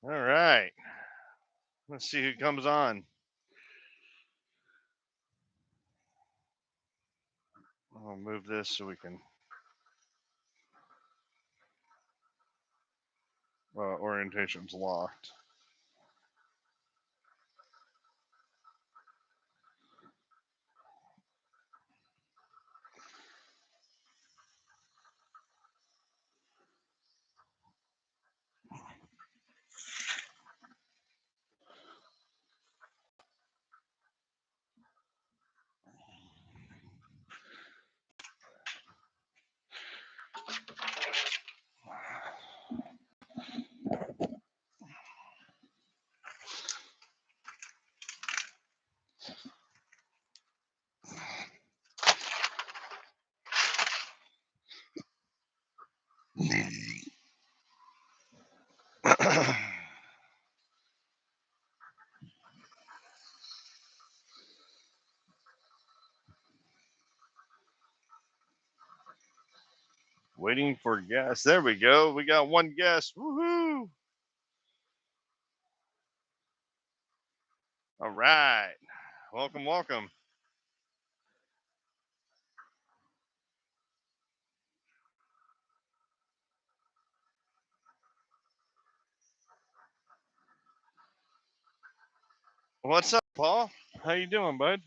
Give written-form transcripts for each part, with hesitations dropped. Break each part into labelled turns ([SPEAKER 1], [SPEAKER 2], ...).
[SPEAKER 1] All right. Let's see who comes on. I'll move this so we can. Orientation's locked. Waiting for guests. There we go. We got one guest. Woohoo! All right. Welcome, welcome. What's up, Paul? How you doing, bud?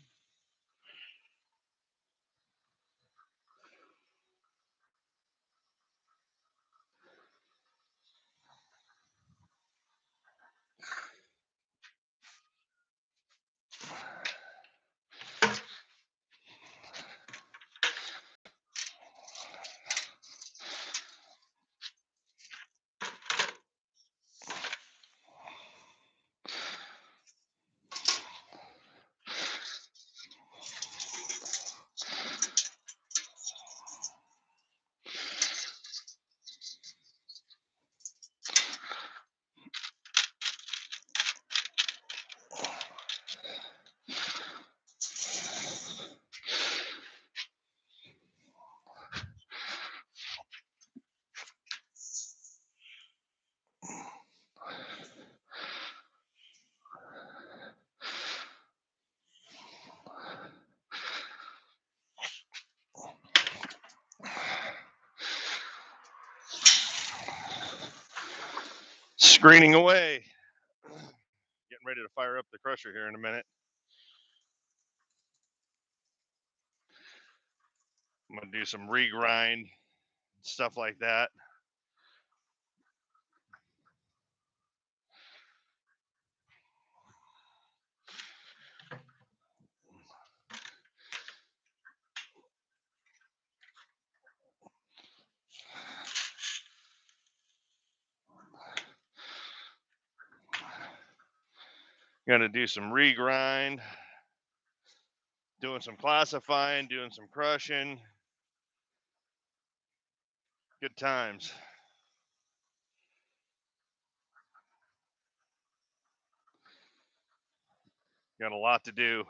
[SPEAKER 1] Screening away. Getting ready to fire up the crusher here in a minute. I'm going to do some regrind, stuff like that. Going to do some regrind, doing some classifying, doing some crushing. Good times. Got a lot to do.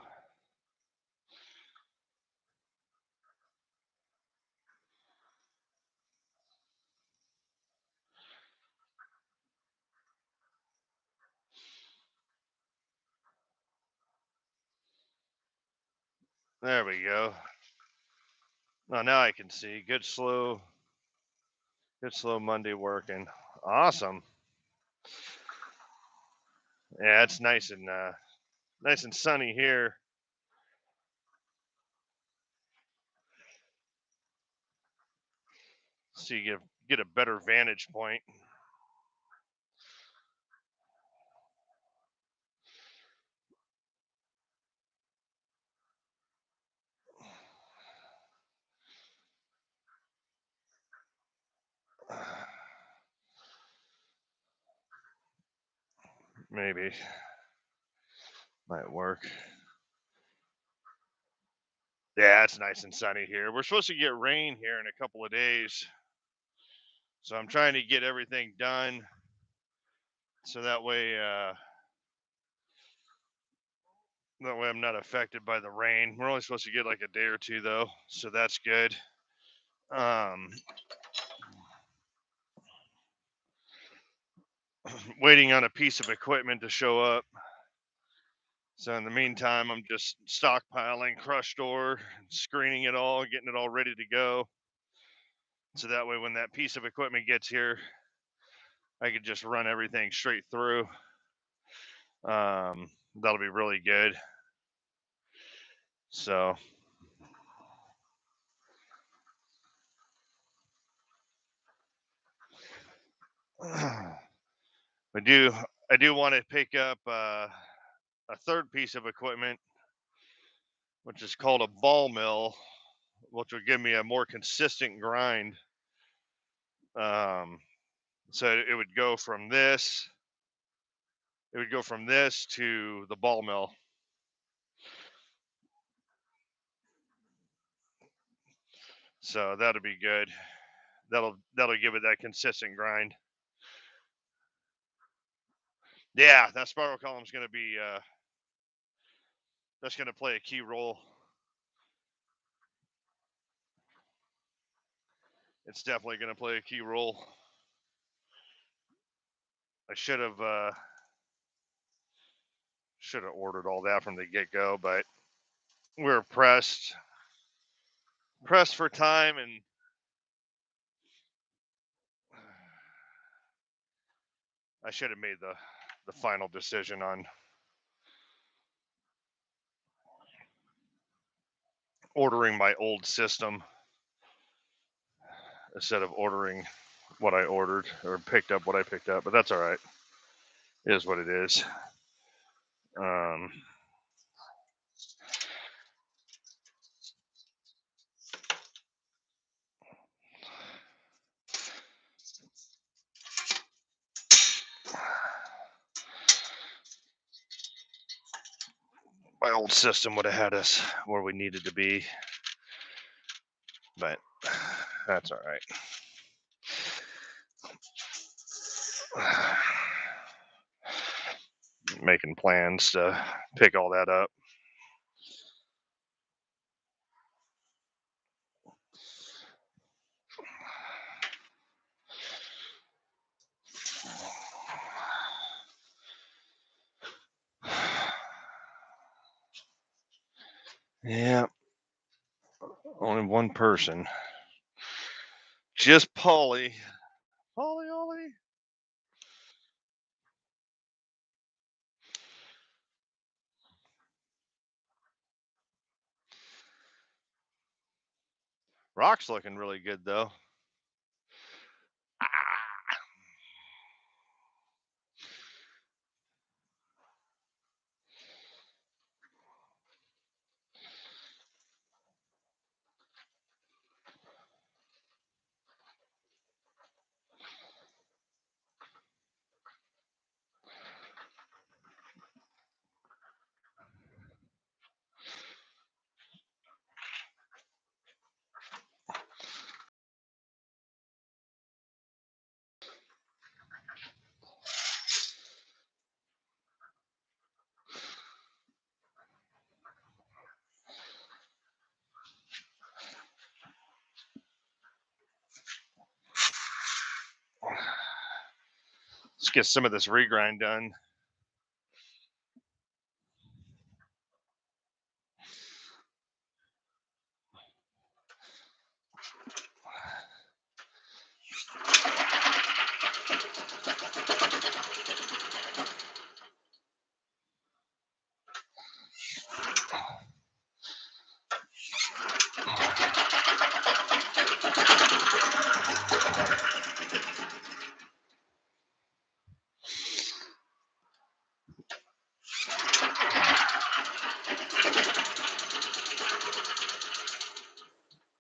[SPEAKER 1] There we go. Oh, now I can see. Good slow Monday working. Awesome. Yeah, it's nice and sunny here. So you get a better vantage point. Maybe might work. Yeah, it's nice and sunny here. We're supposed to get rain here in a couple of days. So I'm trying to get everything done so that way I'm not affected by the rain. We're only supposed to get like a day or two though, so that's good. waiting on a piece of equipment to show up. So in the meantime, I'm just stockpiling crushed ore, screening it all, getting it all ready to go. So that way, when that piece of equipment gets here, I could just run everything straight through. That'll be really good. So I do want to pick up a third piece of equipment, which is called a ball mill, which will give me a more consistent grind. So it would go from this. It would go from this to the ball mill. So that'll be good. That'll give it that consistent grind. Yeah, that spiral column is going to be that's going to play a key role. It's definitely going to play a key role. I should have ordered all that from the get-go, but we're pressed for time, and I should have made the final decision on ordering my old system instead of ordering what I ordered or picked up what I picked up, but that's all right. It is what it is. My old system would have had us where we needed to be, but that's all right. Making plans to pick all that up. Yeah, only one person. Just Polly. Ollie. Rock's looking really good though. Ah, let's get some of this regrind done.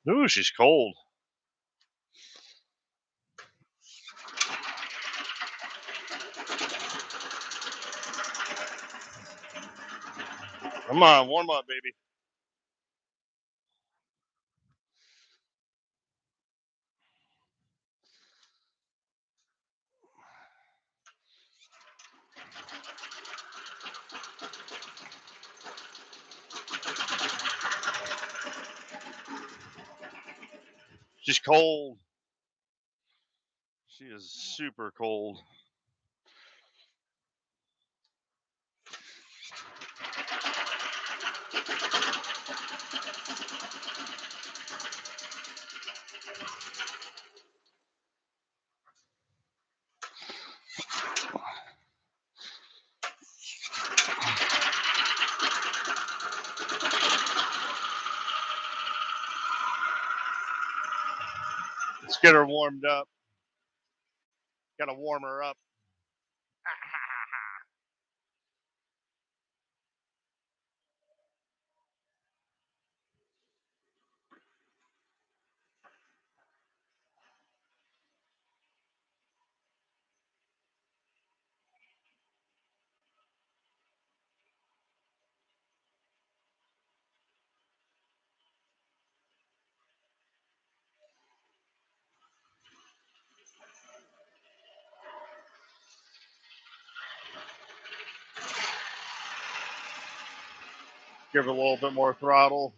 [SPEAKER 1] Ooh, she's cold. Come on, warm up, baby. She's cold. She is super cold. Let's get her warmed up. Gotta warm her up. Give her a little bit more throttle.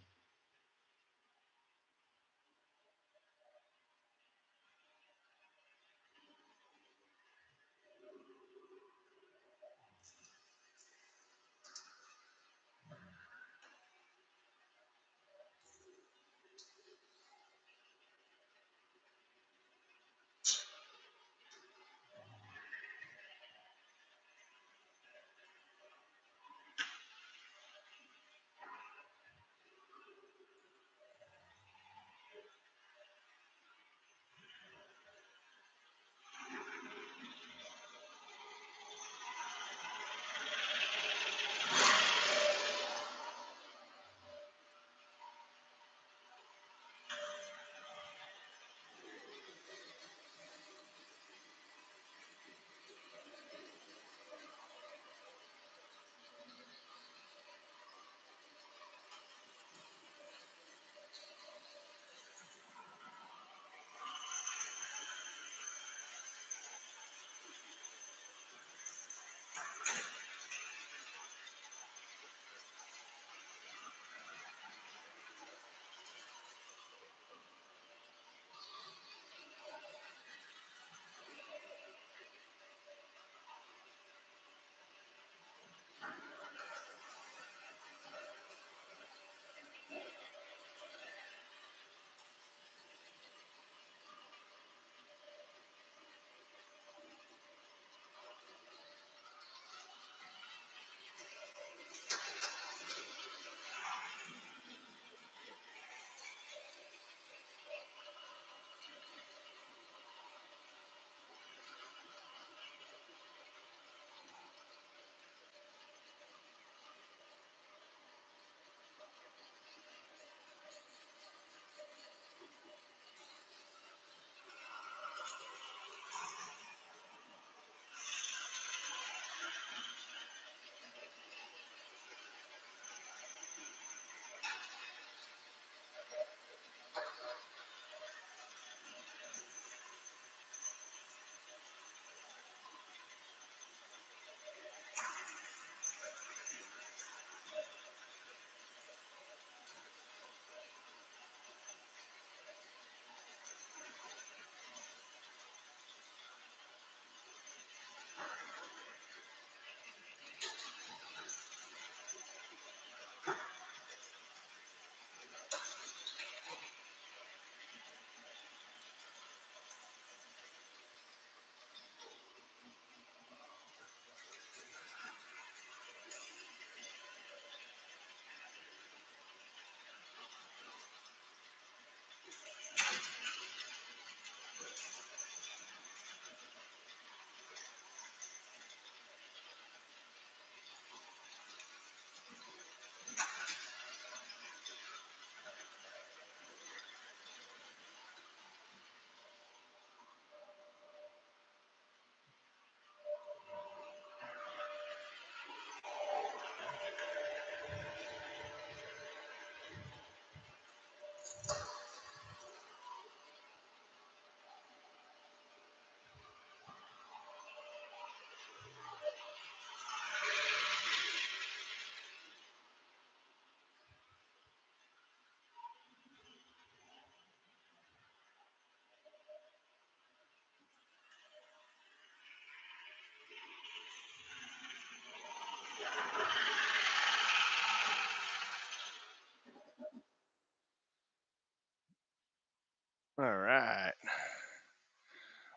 [SPEAKER 1] All right.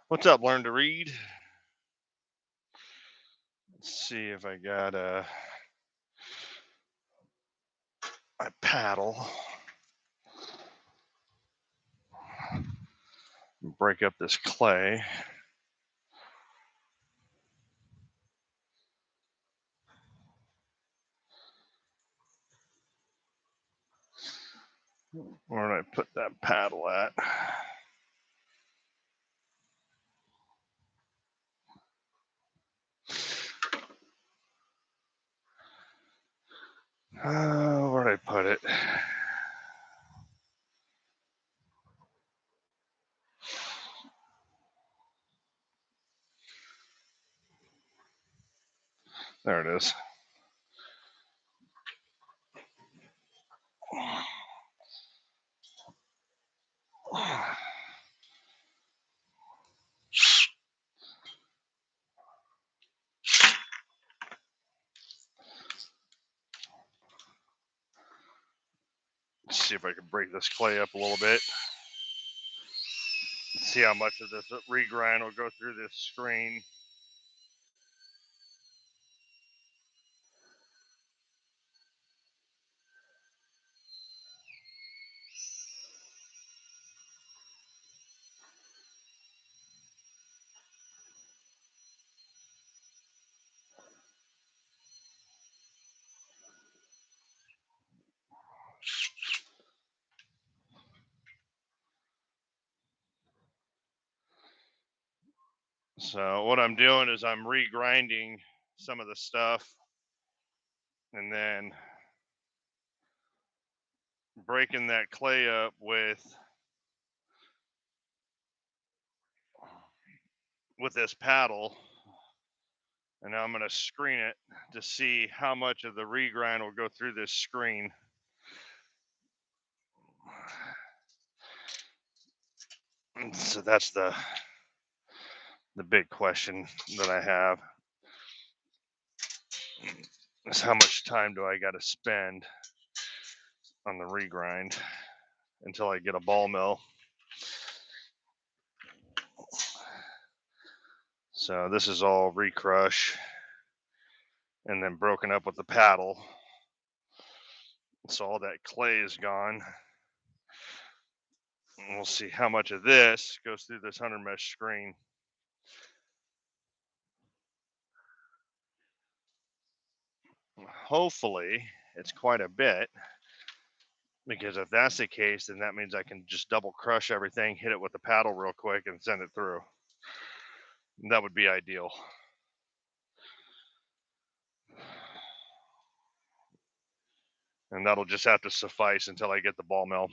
[SPEAKER 1] What's up, Learn to Read? Let's see if I got my paddle. Break up this clay. Where did I put that paddle at? Where did I put it? There it is. Let's see if I can break this clay up a little bit. See how much of this regrind will go through this screen. So what I'm doing is I'm regrinding some of the stuff and then breaking that clay up with this paddle, and now I'm going to screen it to see how much of the regrind will go through this screen. And so that's the big question that I have is how much time do I got to spend on the regrind until I get a ball mill. So this is all recrush and then broken up with the paddle. So all that clay is gone. And we'll see how much of this goes through this 100 mesh screen. Hopefully it's quite a bit, because if that's the case, then that means I can just double crush everything, hit it with the paddle real quick, and send it through. And that would be ideal. And that'll just have to suffice until I get the ball mill.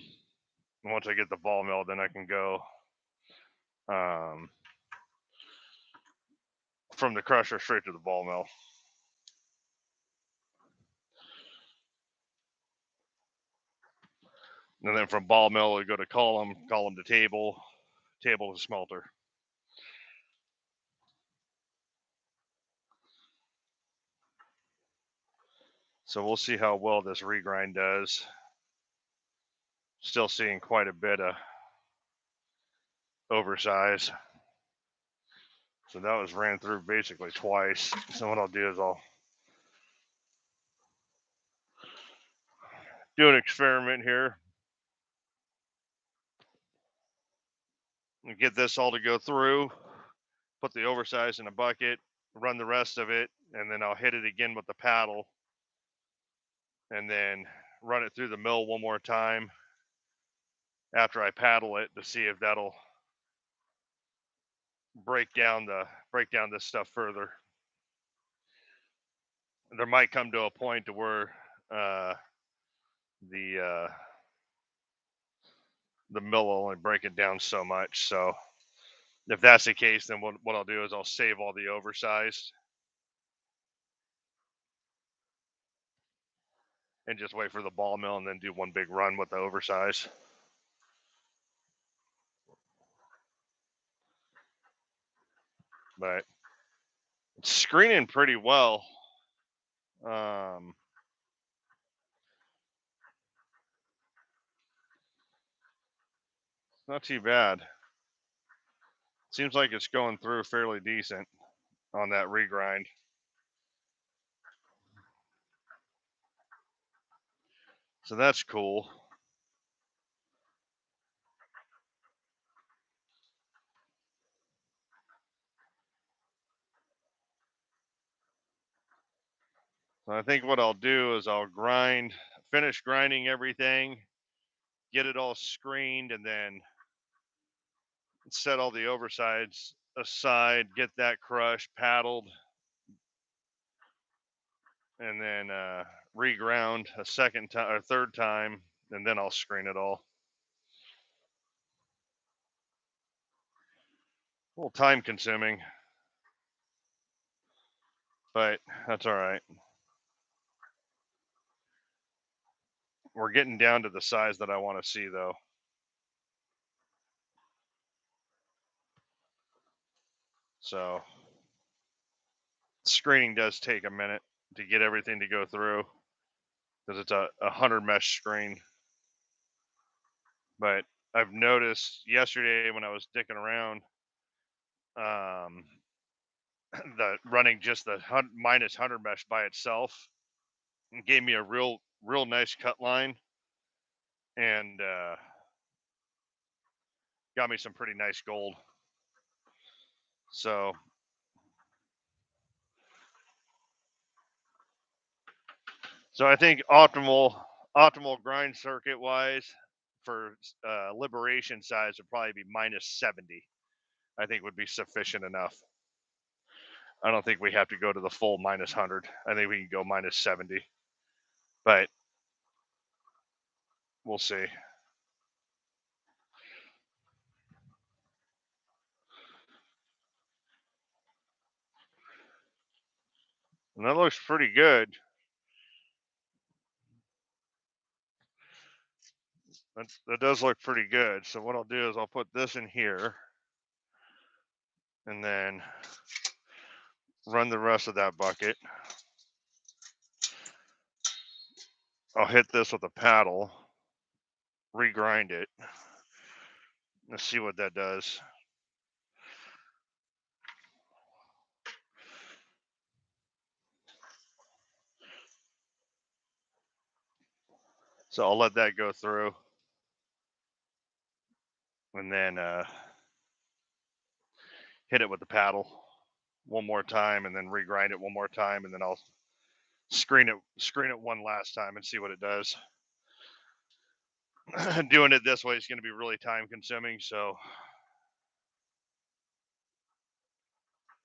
[SPEAKER 1] And once I get the ball mill, then I can go from the crusher straight to the ball mill. And then from ball mill, I go to column to table, table to smelter. So we'll see how well this regrind does. Still seeing quite a bit of oversize. So that was ran through basically twice. So what I'll do is I'll do an experiment here and get this all to go through, put the oversize in a bucket, run the rest of it, and then I'll hit it again with the paddle and then run it through the mill one more time after I paddle it to see if that'll break down this stuff further. There might come to a point to where the mill will only break it down so much. So if that's the case, then what I'll do is I'll save all the oversized and just wait for the ball mill and then do one big run with the oversize. But it's screening pretty well. Not too bad. Seems like it's going through fairly decent on that regrind. So that's cool. So I think what I'll do is I'll finish grinding everything, get it all screened, and then set all the oversides aside, get that crushed, paddled, and then reground a second time or third time, and then I'll screen it all. A little time consuming, but that's all right. We're getting down to the size that I want to see though. So screening does take a minute to get everything to go through because it's a 100 mesh screen. But I've noticed yesterday when I was dicking around, um, the running just the minus 100 mesh by itself gave me a real nice cut line and got me some pretty nice gold. So I think optimal grind circuit wise for liberation size would probably be minus 70. I think would be sufficient enough. I don't think we have to go to the full minus 100. I think we can go minus 70. But we'll see. And that looks pretty good. That does look pretty good. So what I'll do is I'll put this in here and then run the rest of that bucket. I'll hit this with a paddle, regrind it. Let's see what that does. So I'll let that go through and then hit it with the paddle one more time and then regrind it one more time and then I'll screen it one last time and see what it does. Doing it this way is going to be really time consuming, so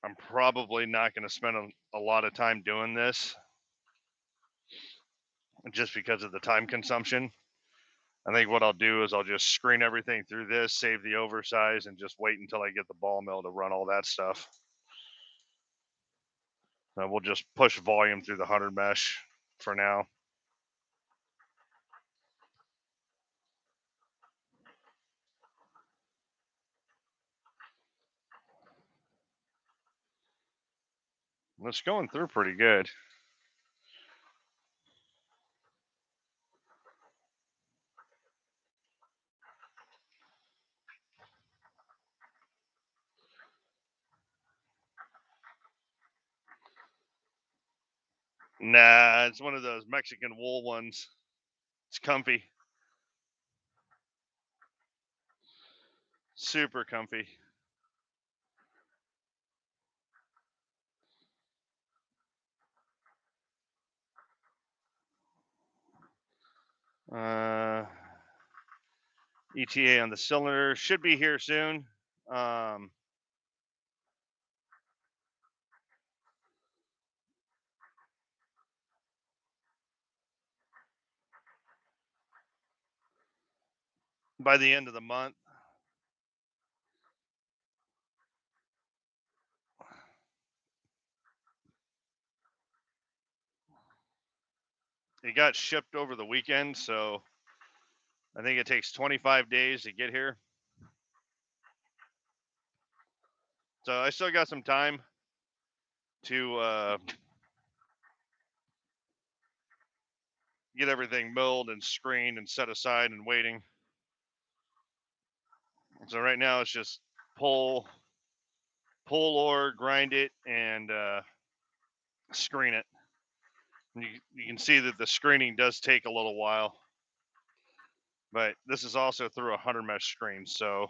[SPEAKER 1] I'm probably not going to spend a lot of time doing this just because of the time consumption. I think what I'll do is I'll just screen everything through this, save the oversize, and just wait until I get the ball mill to run all that stuff. We'll just push volume through the 100 mesh for now. It's going through pretty good. Nah, it's one of those Mexican wool ones. It's comfy. Super comfy. ETA on the cylinder should be here soon. By the end of the month. It got shipped over the weekend, so I think it takes 25 days to get here. So I still got some time to get everything milled and screened and set aside and waiting. So right now it's just pull ore, grind it, and screen it. And you can see that the screening does take a little while, but this is also through a 100 mesh screen, so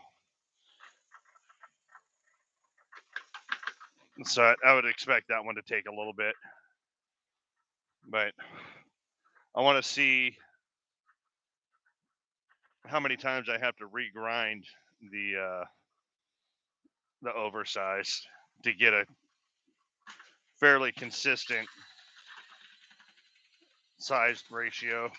[SPEAKER 1] I would expect that one to take a little bit. But I want to see how many times I have to regrind the oversized to get a fairly consistent size ratio.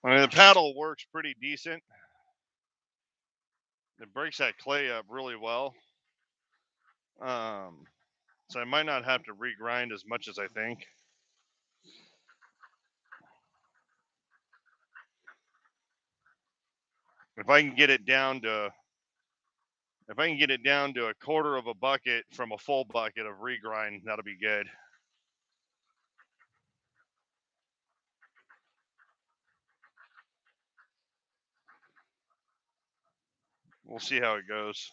[SPEAKER 1] I mean, the paddle works pretty decent. It breaks that clay up really well. So I might not have to regrind as much as I think. If I can get it down to a quarter of a bucket from a full bucket of regrind, that'll be good. We'll see how it goes.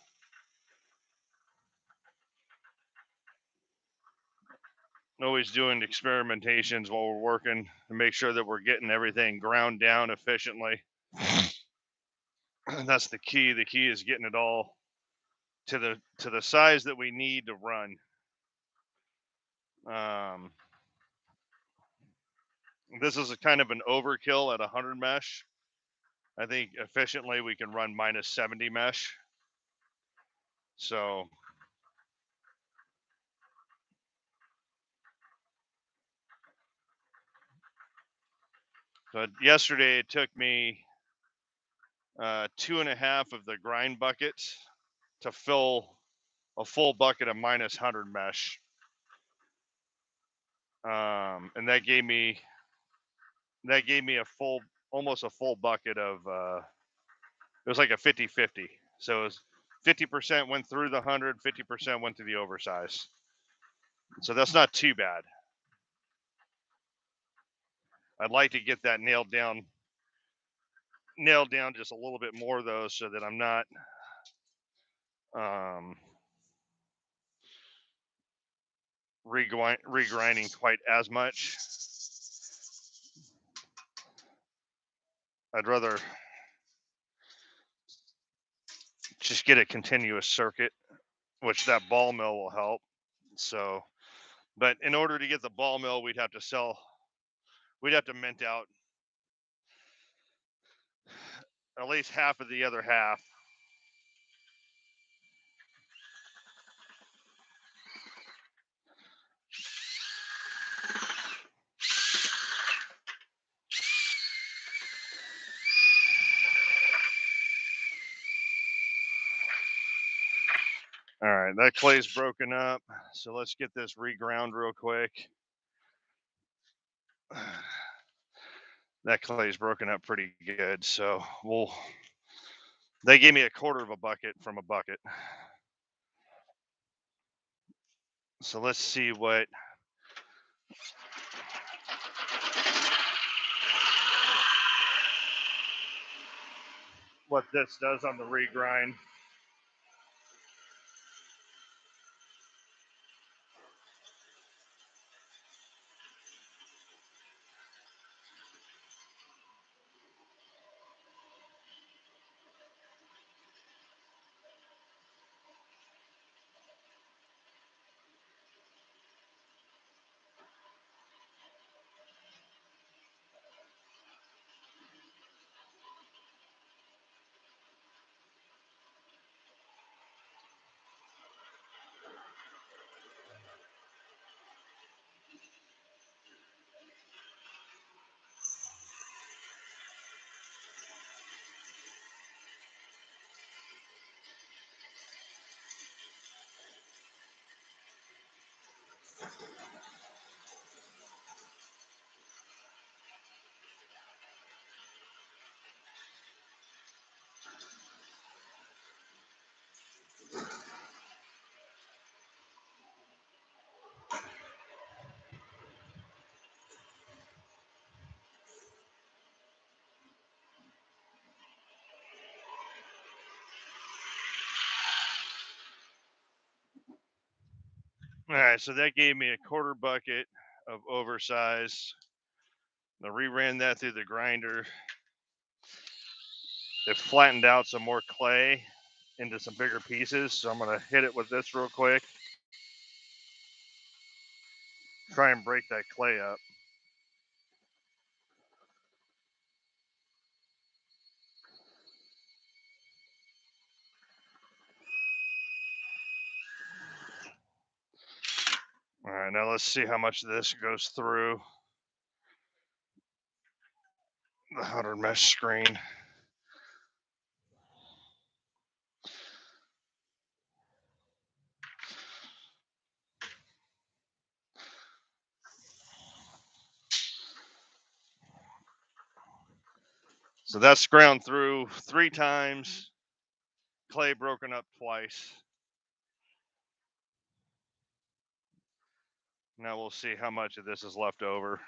[SPEAKER 1] Always doing experimentations while we're working to make sure that we're getting everything ground down efficiently. That's the key. The key is getting it all to the size that we need to run. This is a kind of an overkill at 100 mesh. I think efficiently we can run minus 70 mesh. So yesterday it took me 2.5 of the grind buckets to fill a full bucket of minus 100 mesh. And that gave me almost a full bucket of it was like a 50-50. So it was 50% went through the 100, 50% went to the oversize. So that's not too bad. I'd like to get that nailed down just a little bit more though, so that I'm not regrinding quite as much. I'd rather just get a continuous circuit, which that ball mill will help. So, but in order to get the ball mill, we'd have to mint out at least half of the other half. All right, that clay's broken up, so let's get this reground real quick. That clay's broken up pretty good, so they gave me a quarter of a bucket from a bucket. So let's see what this does on the regrind. All right, so that gave me a quarter bucket of oversize. I reran that through the grinder. It flattened out some more clay into some bigger pieces, so I'm going to hit it with this real quick. Try and break that clay up. All right, now let's see how much of this goes through the 100 mesh screen. So that's ground through 3 times, clay broken up twice. Now we'll see how much of this is left over.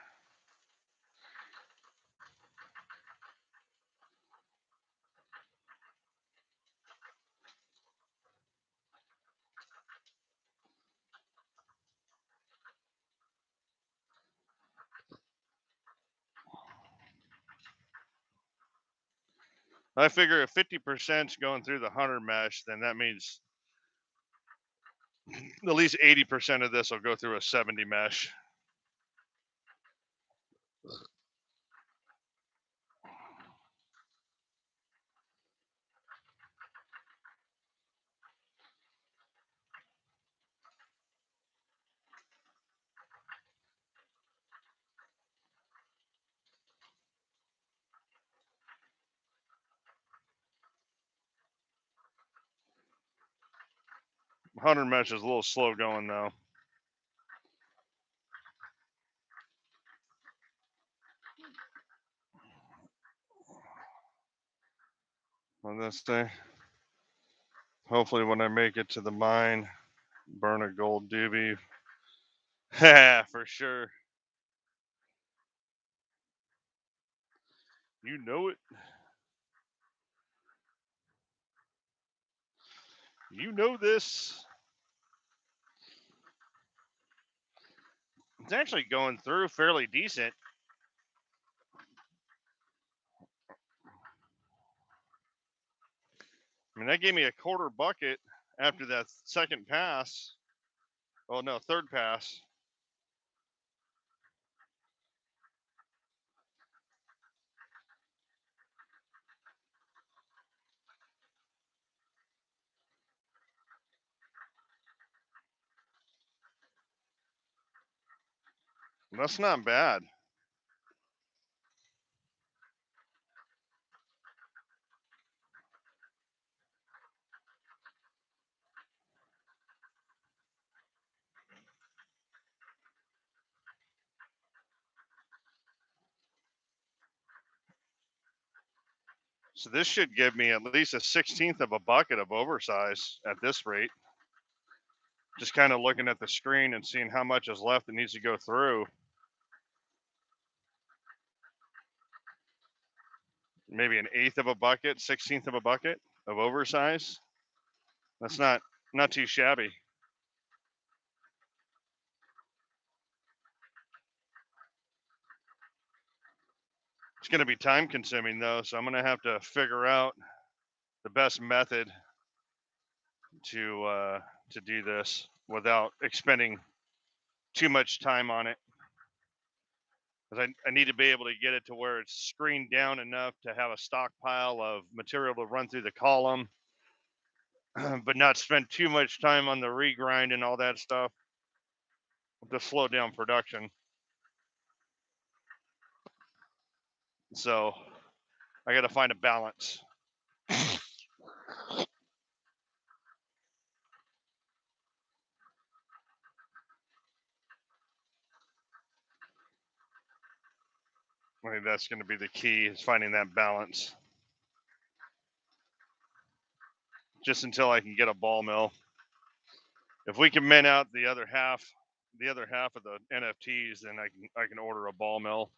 [SPEAKER 1] I figure if 50% is going through the 100 mesh, then that means at least 80% of this will go through a 70 mesh. Hundred mesh is a little slow going though. On this day, hopefully when I make it to the mine, burn a gold doobie. Yeah, for sure. You know it. You know this. It's actually going through fairly decent. I mean, that gave me a quarter bucket after that second pass. Oh no, third pass. That's not bad. So this should give me at least a 16th of a bucket of oversize at this rate. Just kind of looking at the screen and seeing how much is left that needs to go through. Maybe an eighth of a bucket, 16th of a bucket of oversize. That's not too shabby. It's going to be time consuming though, so I'm going to have to figure out the best method to do this without expending too much time on it. Because I need to be able to get it to where it's screened down enough to have a stockpile of material to run through the column, but not spend too much time on the regrind and all that stuff to slow down production. So I got to find a balance. I think that's going to be the key, is finding that balance. Just until I can get a ball mill. If we can mint out the other half of the NFTs, then I can order a ball mill.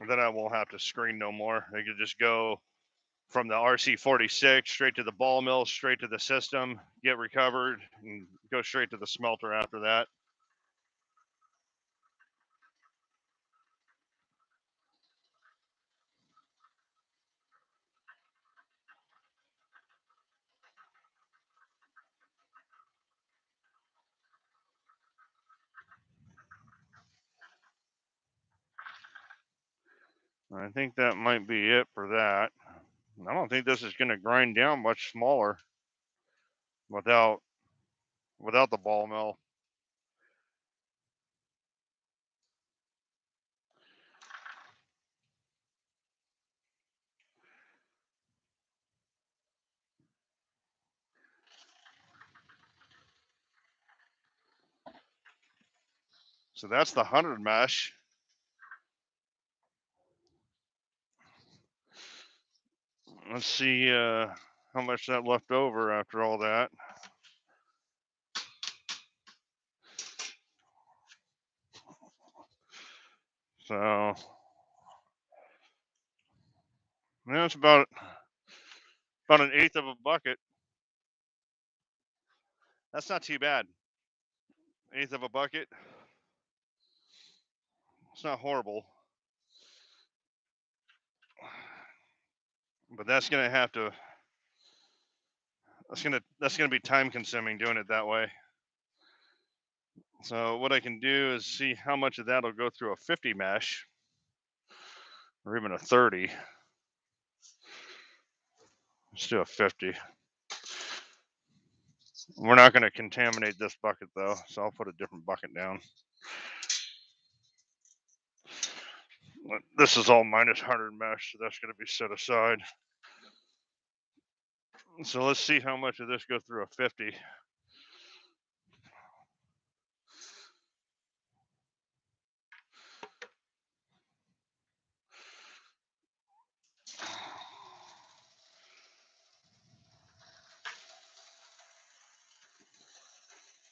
[SPEAKER 1] then I won't have to screen no more. I could just go from the RC46 straight to the ball mill, straight to the system, get recovered, and go straight to the smelter after that. I think that might be it for that. I don't think this is going to grind down much smaller without the ball mill. So that's the 100 mesh. Let's see how much that left over after all that. So yeah, it's about an eighth of a bucket. That's not too bad. Eighth of a bucket. It's not horrible. But that's gonna have to that's gonna be time consuming doing it that way. So what I can do is see how much of that will go through a 50 mesh or even a 30. Let's do a 50. We're not going to contaminate this bucket though, so I'll put a different bucket down. This is all minus 100 mesh, so that's going to be set aside. So let's see how much of this goes through a 50.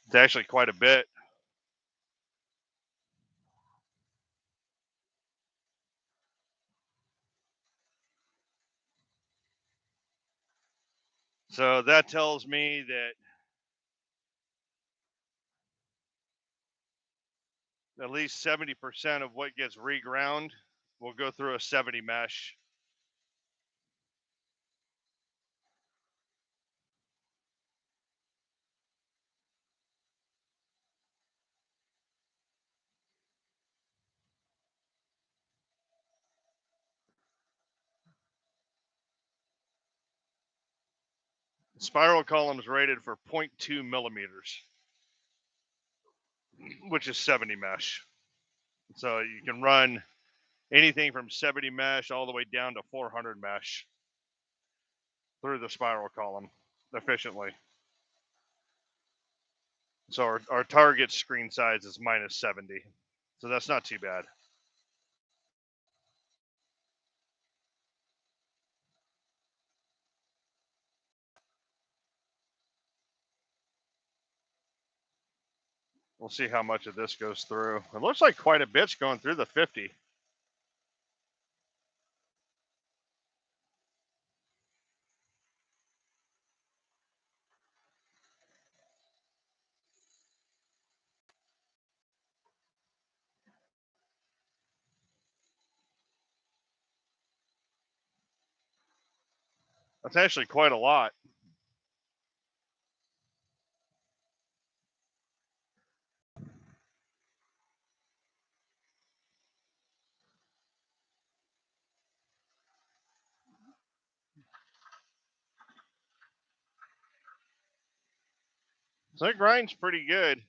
[SPEAKER 1] It's actually quite a bit. So that tells me that at least 70% of what gets reground will go through a 70 mesh. Spiral column is rated for 0.2 millimeters, which is 70 mesh. So you can run anything from 70 mesh all the way down to 400 mesh through the spiral column efficiently. So our target screen size is minus 70. So that's not too bad. We'll see how much of this goes through. It looks like quite a bit's going through the 50. That's actually quite a lot. So that grind's pretty good.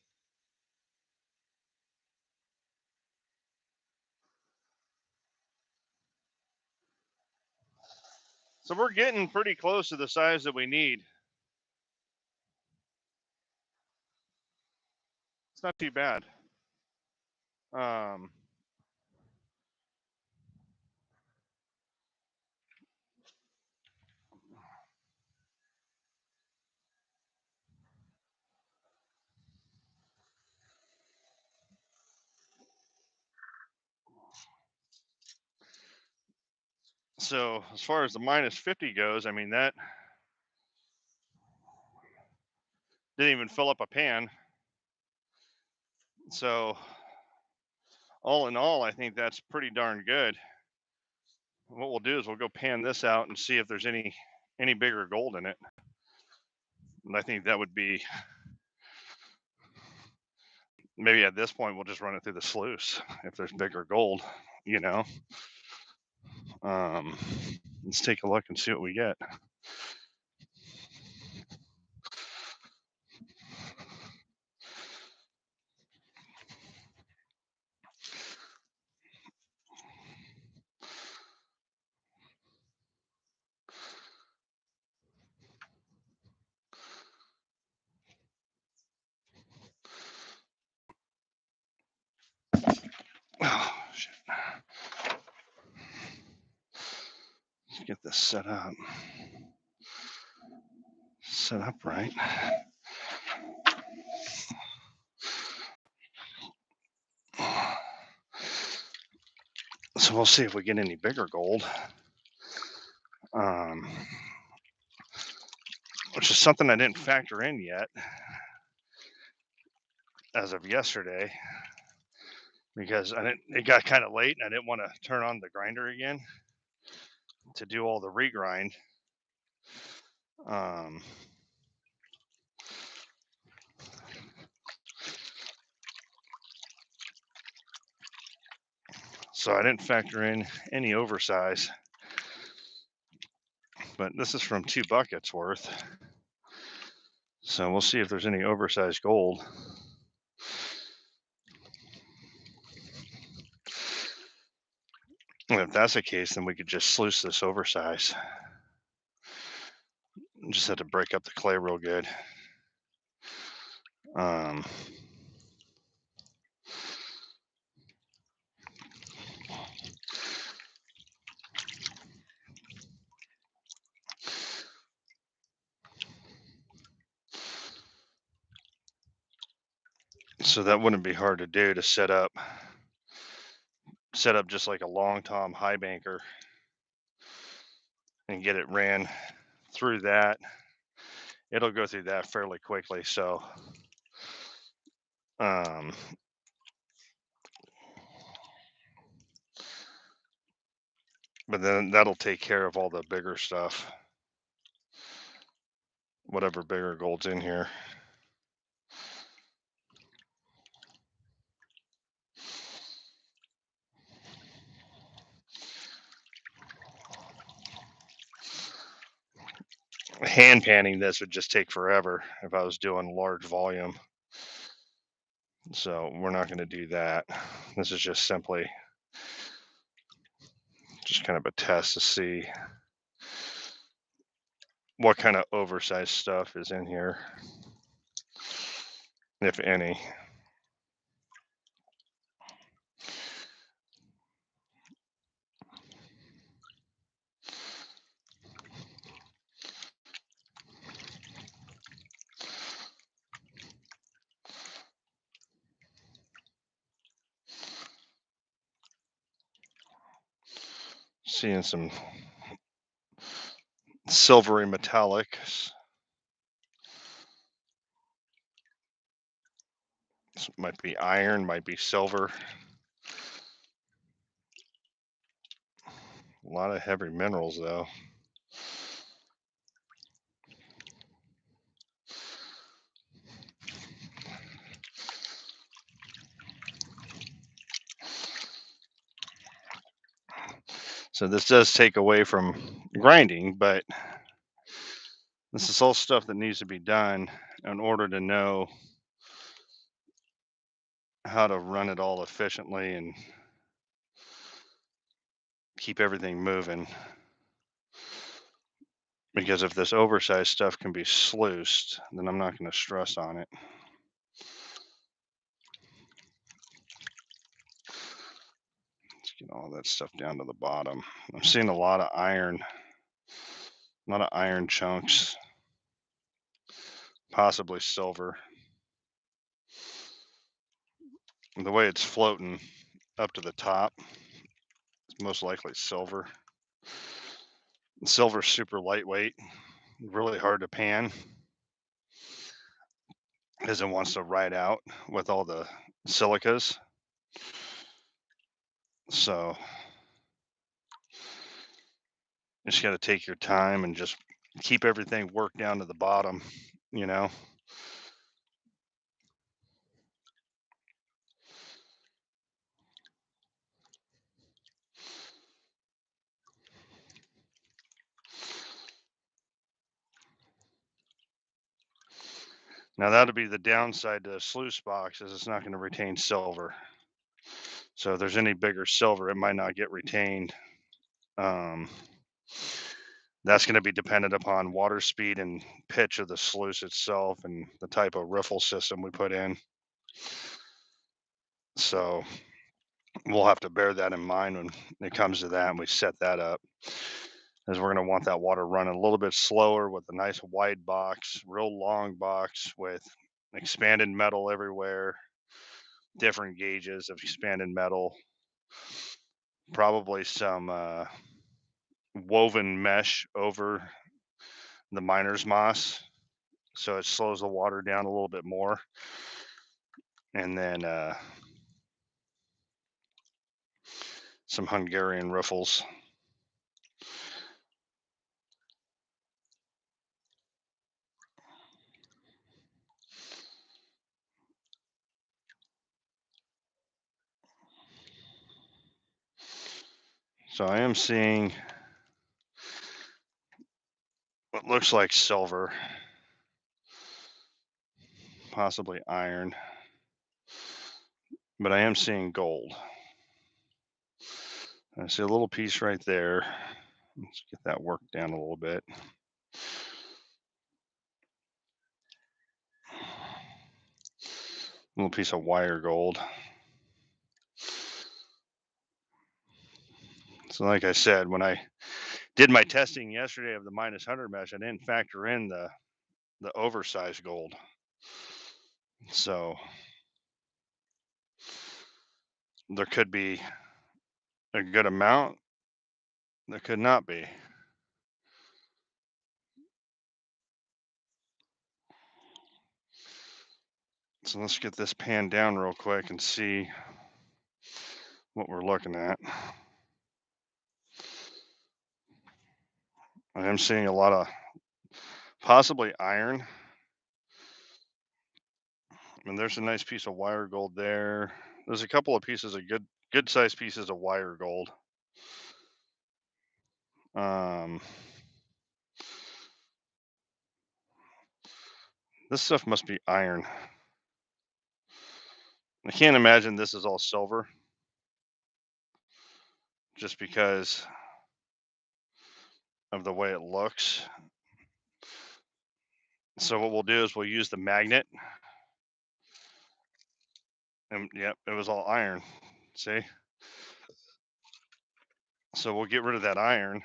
[SPEAKER 1] So we're getting pretty close to the size that we need. It's not too bad. So as far as the minus 50 goes, I mean, that didn't even fill up a pan. So all in all, I think that's pretty darn good. What we'll do is we'll go pan this out and see if there's any bigger gold in it. And I think that would be, maybe at this point we'll just run it through the sluice if there's bigger gold, you know. Let's take a look and see what we get. Oh, shit. Let's get this set up. Set up right. So we'll see if we get any bigger gold. Which is something I didn't factor in yet as of yesterday, because it got kind of late and I didn't want to turn on the grinder again to do all the regrind. So I didn't factor in any oversize, but this is from 2 buckets worth. So we'll see if there's any oversized gold. And if that's the case, then we could just sluice this oversize. Just had to break up the clay real good. So that wouldn't be hard to do, to set up just like a long tom high banker and get it ran through that. It'll go through that fairly quickly. So but then that'll take care of all the bigger stuff, whatever bigger gold's in here. Hand panning this would just take forever if I was doing large volume. So we're not going to do that. This is just simply just kind of a test to see what kind of oversized stuff is in here, if any. Seeing some silvery metallics. This might be iron, might be silver. A lot of heavy minerals though. So this does take away from grinding, but this is all stuff that needs to be done in order to know how to run it all efficiently and keep everything moving. Because if this oversized stuff can be sluiced, then I'm not going to stress on it. Let's get all that stuff down to the bottom. I'm seeing a lot of iron chunks, possibly silver. And the way it's floating up to the top, it's most likely silver. Silver's super lightweight, really hard to pan because it wants to ride out with all the silicas. So you just got to take your time and just keep everything worked down to the bottom, you know. Now that'll be the downside to a sluice box, is it's not going to retain silver. So if there's any bigger silver, it might not get retained. That's going to be dependent upon water speed and pitch of the sluice itself and the type of riffle system we put in. So we'll have to bear that in mind when it comes to that and we set that up. Is we're going to want that water running a little bit slower with a nice wide box, real long box with expanded metal everywhere, different gauges of expanded metal, probably some woven mesh over the miner's moss, so it slows the water down a little bit more. And then some Hungarian riffles. So I am seeing what looks like silver, possibly iron, but I am seeing gold. I see a little piece right there. Let's get that worked down a little bit. Little piece of wire gold. So like I said, when I did my testing yesterday of the -100 mesh, I didn't factor in the oversized gold. So there could be a good amount, there could not be. So let's get this pan down real quick and see what we're looking at. I am seeing a lot of possibly iron. And there's a nice piece of wire gold there. There's a couple of pieces of good sized pieces of wire gold. This stuff must be iron. I can't imagine this is all silver, just because of the way it looks. So what we'll do is we'll use the magnet. And yep, it was all iron. See? So we'll get rid of that iron.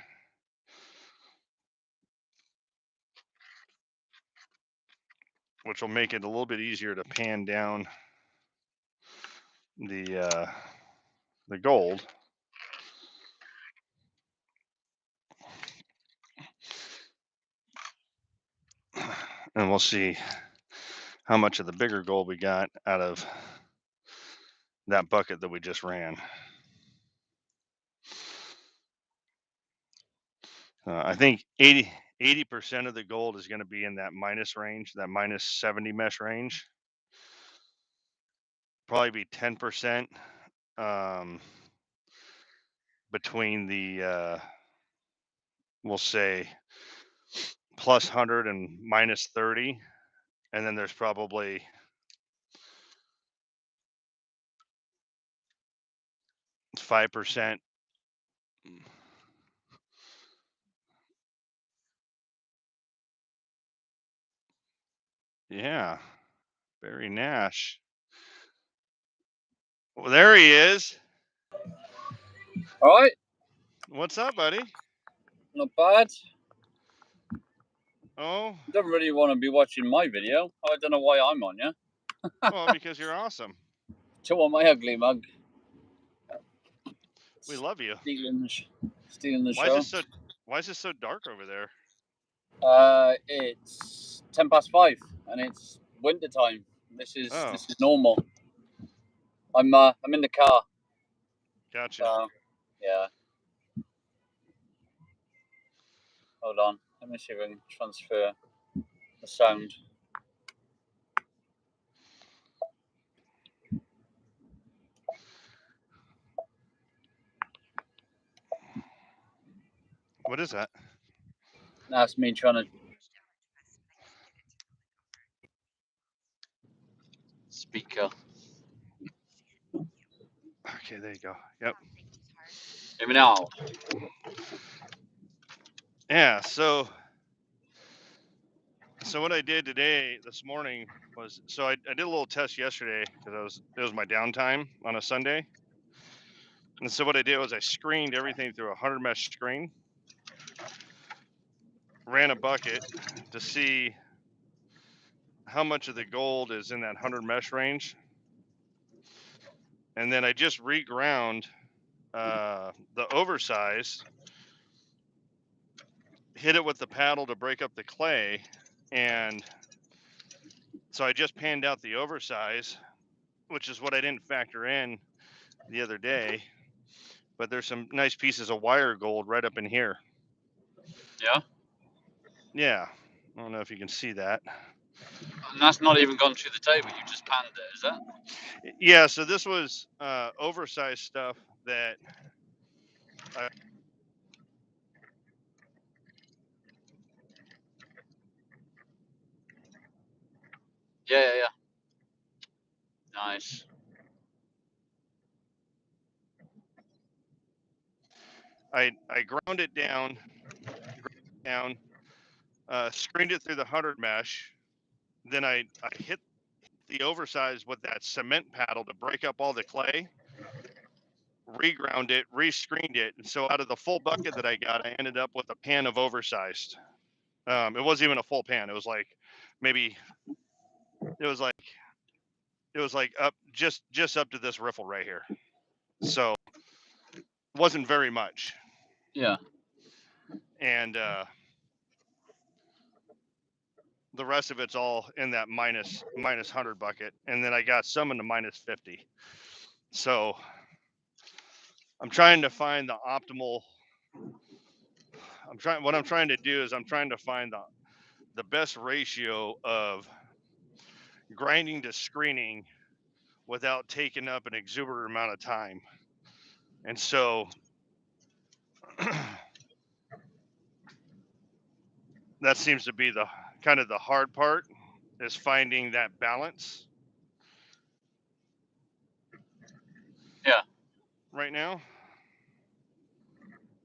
[SPEAKER 1] Which will make it a little bit easier to pan down the gold. And we'll see how much of the bigger gold we got out of that bucket that we just ran. I think 80% of the gold is going to be in that minus range, that -70 mesh range. Probably be 10% between the, we'll say, +100 and -30. And then there's probably 5%. Yeah, Barry Nash. Well, there he is.
[SPEAKER 2] All right.
[SPEAKER 1] What's up, buddy?
[SPEAKER 2] Not bad.
[SPEAKER 1] Oh.
[SPEAKER 2] You don't really want to be watching my video. I don't know why I'm on, yeah?
[SPEAKER 1] Well, because you're awesome.
[SPEAKER 2] Chill on my ugly mug.
[SPEAKER 1] We love you.
[SPEAKER 2] Stealing the
[SPEAKER 1] Why
[SPEAKER 2] show.
[SPEAKER 1] is it so? Why is it so dark over there?
[SPEAKER 2] It's 5:10, and it's winter time. This is
[SPEAKER 1] Oh,
[SPEAKER 2] this is normal. I'm in the car.
[SPEAKER 1] gotcha.
[SPEAKER 2] So yeah. Hold on. Let me see if I can transfer the sound.
[SPEAKER 1] What is that?
[SPEAKER 2] That's me trying to speaker.
[SPEAKER 1] Okay, there you go. Yep.
[SPEAKER 2] Hear me now.
[SPEAKER 1] Yeah. So what I did this morning was I did a little test yesterday because it was my downtime on a Sunday, and so what I did was I screened everything through a 100 mesh screen, ran a bucket to see how much of the gold is in that 100 mesh range, and then I just reground the oversize, hit it with the paddle to break up the clay, and so I just panned out the oversize, which is what I didn't factor in the other day. But there's some nice pieces of wire gold right up in here.
[SPEAKER 2] Yeah.
[SPEAKER 1] Yeah, I don't know if you can see that.
[SPEAKER 2] And that's not even gone through the table. You just panned it, is that?
[SPEAKER 1] Yeah, so this was oversized stuff that I,
[SPEAKER 2] Yeah. Nice.
[SPEAKER 1] I ground it down, screened it through the 100 mesh. Then I hit the oversize with that cement paddle to break up all the clay, reground it, re-screened it, and so out of the full bucket that I got, I ended up with a pan of oversized. It wasn't even a full pan. It was like maybe it was like up just up to this riffle right here. So it wasn't very much.
[SPEAKER 2] Yeah.
[SPEAKER 1] And the rest of it's all in that minus 100 bucket, and then I got some in the minus 50. So I'm trying to find the optimal. What I'm trying to do is I'm trying to find the best ratio of grinding to screening without taking up an exuberant amount of time. And so that seems to be the kind of the hard part, is finding that balance.
[SPEAKER 2] Yeah.
[SPEAKER 1] Right now.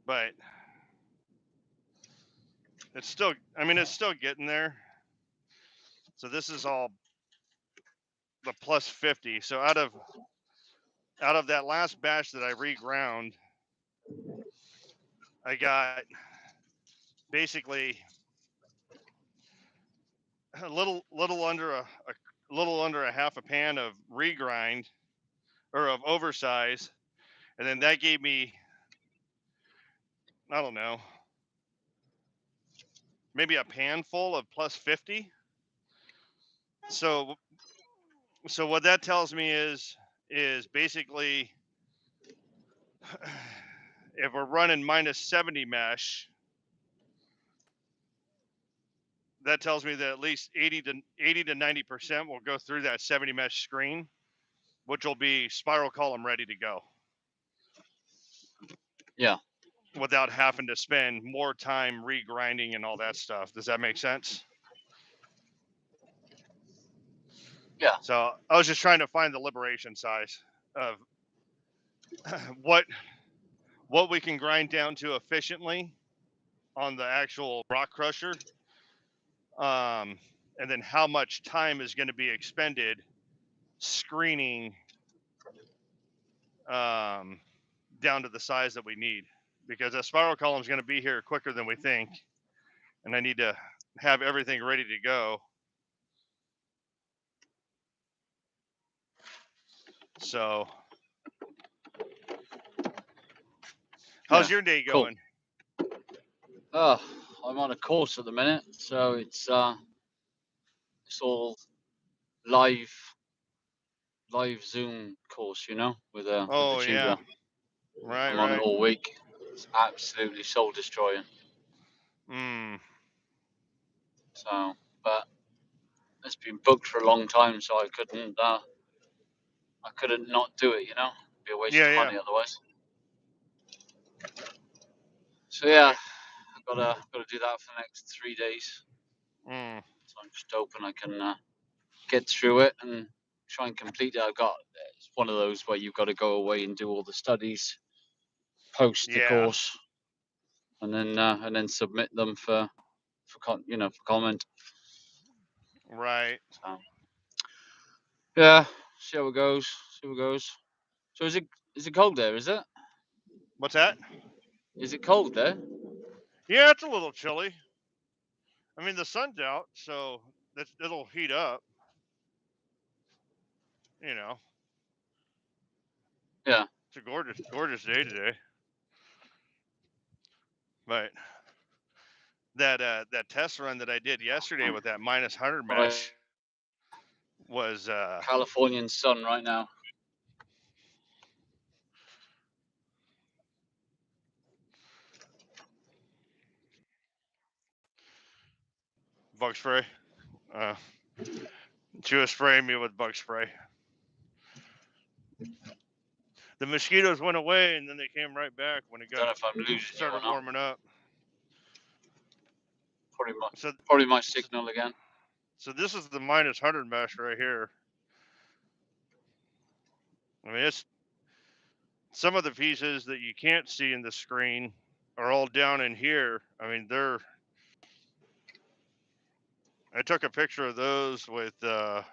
[SPEAKER 1] But it's still getting there. So this is all the plus 50. So out of that last batch that I reground, I got basically a little under a half a pan of regrind or of oversize, and then that gave me, I don't know, maybe a pan full of plus 50. So what that tells me is basically if we're running minus 70 mesh, that tells me that at least 80 to 90% will go through that 70 mesh screen, which will be spiral column ready to go.
[SPEAKER 2] Yeah.
[SPEAKER 1] Without having to spend more time regrinding and all that stuff. Does that make sense?
[SPEAKER 2] Yeah.
[SPEAKER 1] So I was just trying to find the liberation size of what we can grind down to efficiently on the actual rock crusher, and then how much time is going to be expended screening down to the size that we need, because that spiral column is going to be here quicker than we think, and I need to have everything ready to go. So how's your day going?
[SPEAKER 2] I'm on a course at the minute, so it's all live Zoom course, with the
[SPEAKER 1] Oh yeah.
[SPEAKER 2] tutor.
[SPEAKER 1] Right,
[SPEAKER 2] I'm on it
[SPEAKER 1] right.
[SPEAKER 2] all week. It's absolutely soul destroying.
[SPEAKER 1] Mm.
[SPEAKER 2] So, but it's been booked for a long time, so I couldn't not do it. It'd be a waste
[SPEAKER 1] Yeah,
[SPEAKER 2] of
[SPEAKER 1] yeah.
[SPEAKER 2] money otherwise. So yeah,
[SPEAKER 1] Right.
[SPEAKER 2] I've gotta do that for the next 3 days.
[SPEAKER 1] Mm.
[SPEAKER 2] So I'm just hoping I can get through it and try and complete it. It's one of those where you've got to go away and do all the studies, post the
[SPEAKER 1] Yeah.
[SPEAKER 2] course, and then submit them for comment.
[SPEAKER 1] Right.
[SPEAKER 2] So yeah, see how it goes. See how it goes. So is it cold there? Is it?
[SPEAKER 1] What's that?
[SPEAKER 2] Is it cold there?
[SPEAKER 1] Yeah, it's a little chilly. I mean, the sun's out, so it'll heat up. You know,
[SPEAKER 2] Yeah.
[SPEAKER 1] it's a gorgeous, gorgeous day today. But that test run that I did yesterday with that -100
[SPEAKER 2] Oh,
[SPEAKER 1] mesh was
[SPEAKER 2] Californian sun right now.
[SPEAKER 1] bug spray. Uh, she was spraying me with bug spray. The mosquitoes went away and then they came right back when it
[SPEAKER 2] Don't
[SPEAKER 1] got
[SPEAKER 2] know if I'm losing you or
[SPEAKER 1] started
[SPEAKER 2] not.
[SPEAKER 1] warming up.
[SPEAKER 2] Probably my
[SPEAKER 1] So,
[SPEAKER 2] probably my
[SPEAKER 1] so,
[SPEAKER 2] signal again.
[SPEAKER 1] so this is the -100 mesh right here. I mean, it's some of the pieces that you can't see in the screen are all down in here. I mean, I took a picture of those with a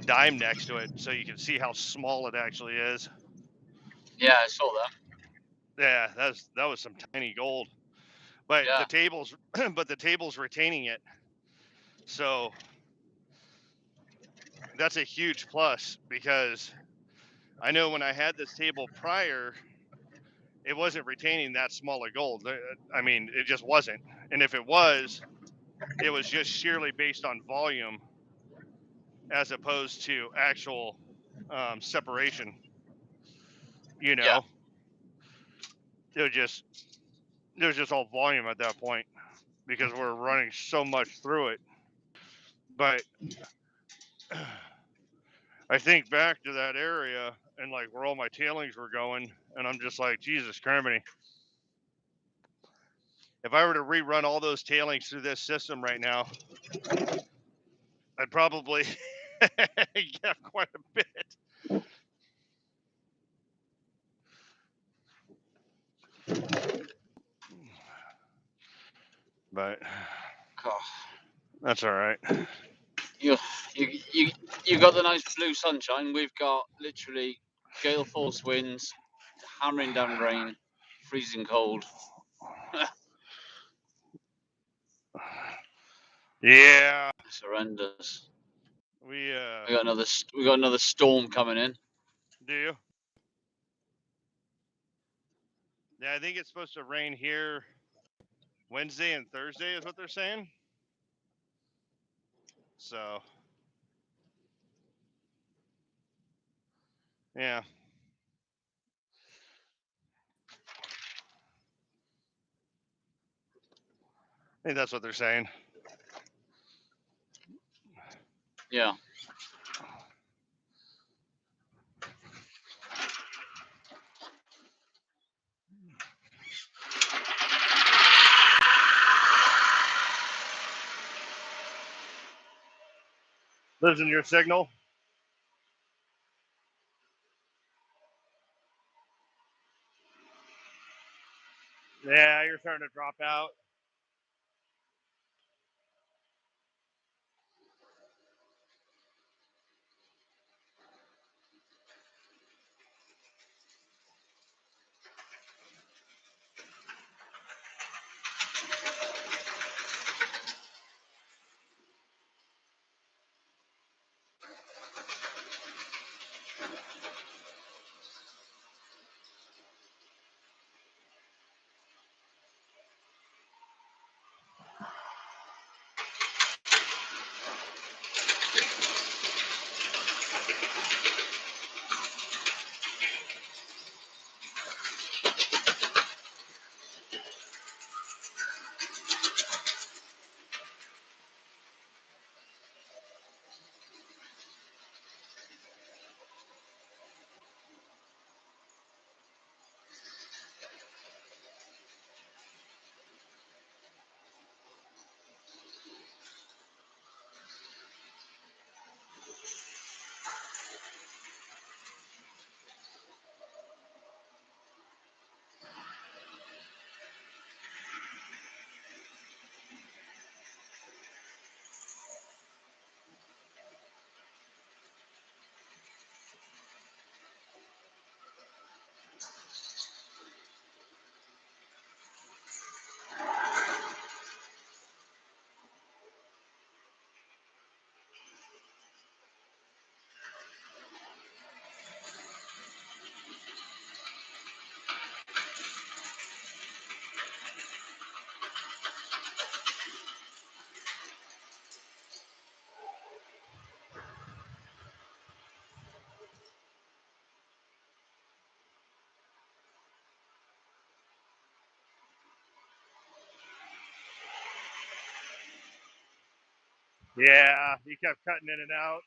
[SPEAKER 1] dime next to it, so you can see how small it actually is.
[SPEAKER 2] Yeah, I saw that.
[SPEAKER 1] Yeah, that was some tiny gold, but
[SPEAKER 2] Yeah,
[SPEAKER 1] the table's but the table's retaining it, so that's a huge plus because I know when I had this table prior, it wasn't retaining that small of gold. I mean, it just wasn't, and if it was just sheerly based on volume as opposed to actual separation. You
[SPEAKER 2] yeah,
[SPEAKER 1] know, it was just all volume at that point because we're running so much through it. But I think back to that area and like where all my tailings were going, and I'm just like, Jesus criminy. If I were to rerun all those tailings through this system right now, I'd probably get quite a bit. But
[SPEAKER 2] God.
[SPEAKER 1] that's all right.
[SPEAKER 2] You you you you got the nice blue sunshine. We've got literally gale force winds, hammering down rain, freezing cold.
[SPEAKER 1] Yeah,
[SPEAKER 2] It's horrendous.
[SPEAKER 1] we
[SPEAKER 2] We got another storm coming in.
[SPEAKER 1] do. You? Yeah, I think it's supposed to rain here Wednesday and Thursday is what they're saying. So, yeah, I think that's what they're saying.
[SPEAKER 2] Yeah.
[SPEAKER 1] Losing your signal? Yeah, you're starting to drop out. Yeah, he kept cutting in and out.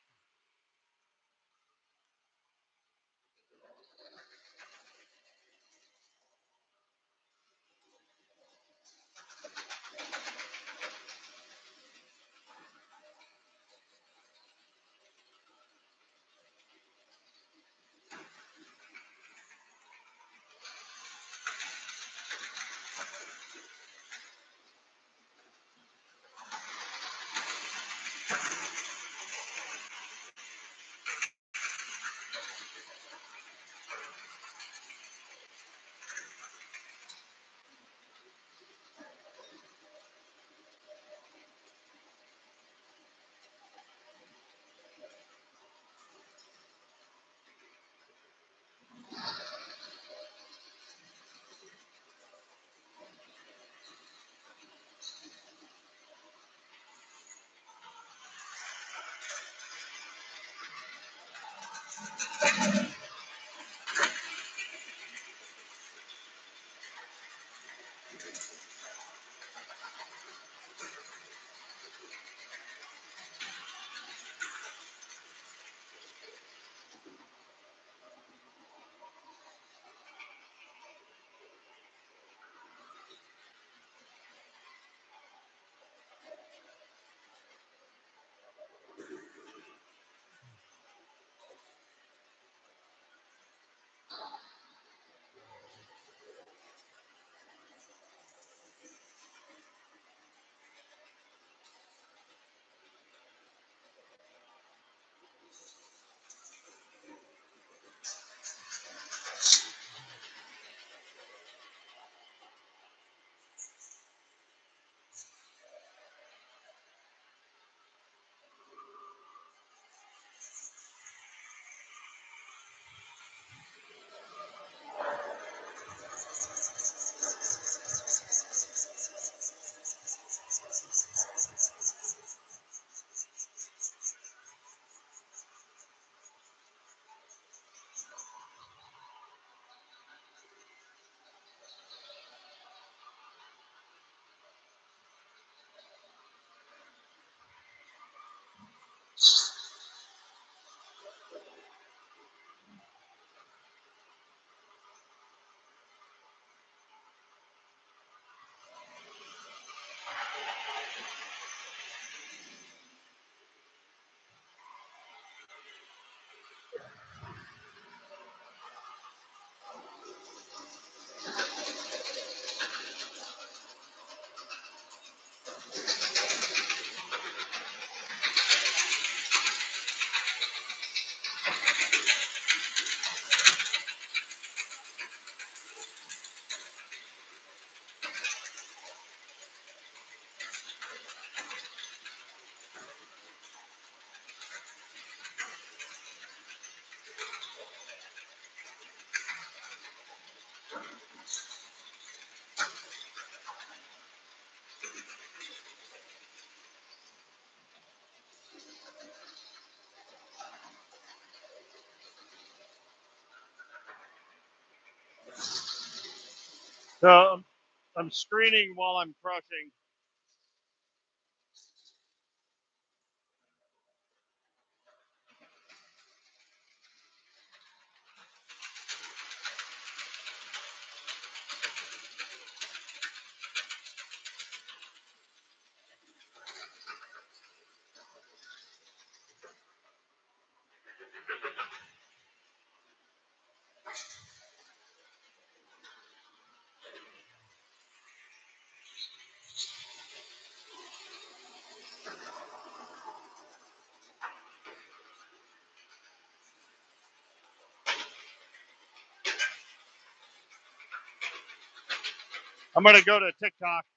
[SPEAKER 1] So I'm screening while I'm crushing. I'm gonna go to TikTok.